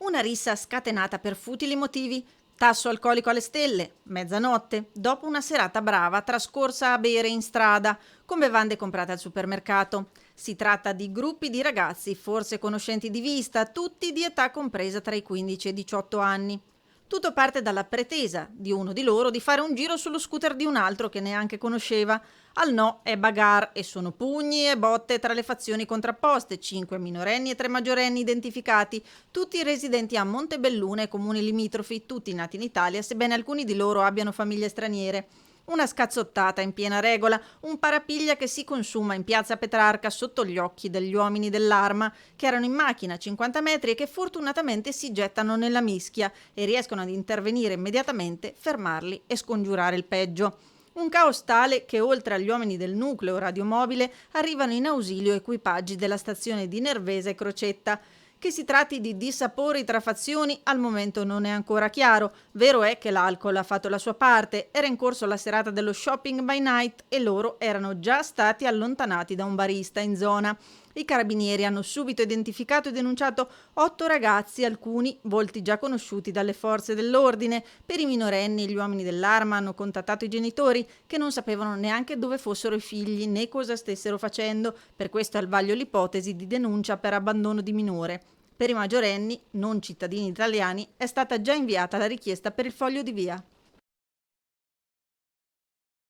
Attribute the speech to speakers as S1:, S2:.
S1: Una rissa scatenata per futili motivi. Tasso alcolico alle stelle, mezzanotte, dopo una serata brava trascorsa a bere in strada, con bevande comprate al supermercato. Si tratta di gruppi di ragazzi, forse conoscenti di vista, tutti di età compresa tra i 15 e i 18 anni. Tutto parte dalla pretesa di uno di loro di fare un giro sullo scooter di un altro che neanche conosceva. Al no è bagarre e sono pugni e botte tra le fazioni contrapposte, 5 minorenni e 3 maggiorenni identificati, tutti residenti a Montebelluna e comuni limitrofi, tutti nati in Italia, sebbene alcuni di loro abbiano famiglie straniere. Una scazzottata in piena regola, un parapiglia che si consuma in piazza Petrarca sotto gli occhi degli uomini dell'Arma, che erano in macchina a 50 metri e che fortunatamente si gettano nella mischia e riescono ad intervenire immediatamente, fermarli e scongiurare il peggio. Un caos tale che oltre agli uomini del nucleo radiomobile arrivano in ausilio equipaggi della stazione di Nervesa e Crocetta. Che si tratti di dissapori tra fazioni al momento non è ancora chiaro. Vero è che l'alcol ha fatto la sua parte, era in corso la serata dello shopping by night e loro erano già stati allontanati da un barista in zona. I carabinieri hanno subito identificato e denunciato 8 ragazzi, alcuni volti già conosciuti dalle forze dell'ordine. Per i minorenni gli uomini dell'Arma hanno contattato i genitori che non sapevano neanche dove fossero i figli né cosa stessero facendo, per questo è al vaglio l'ipotesi di denuncia per abbandono di minore. Per i maggiorenni, non cittadini italiani, è stata già inviata la richiesta per il foglio di via.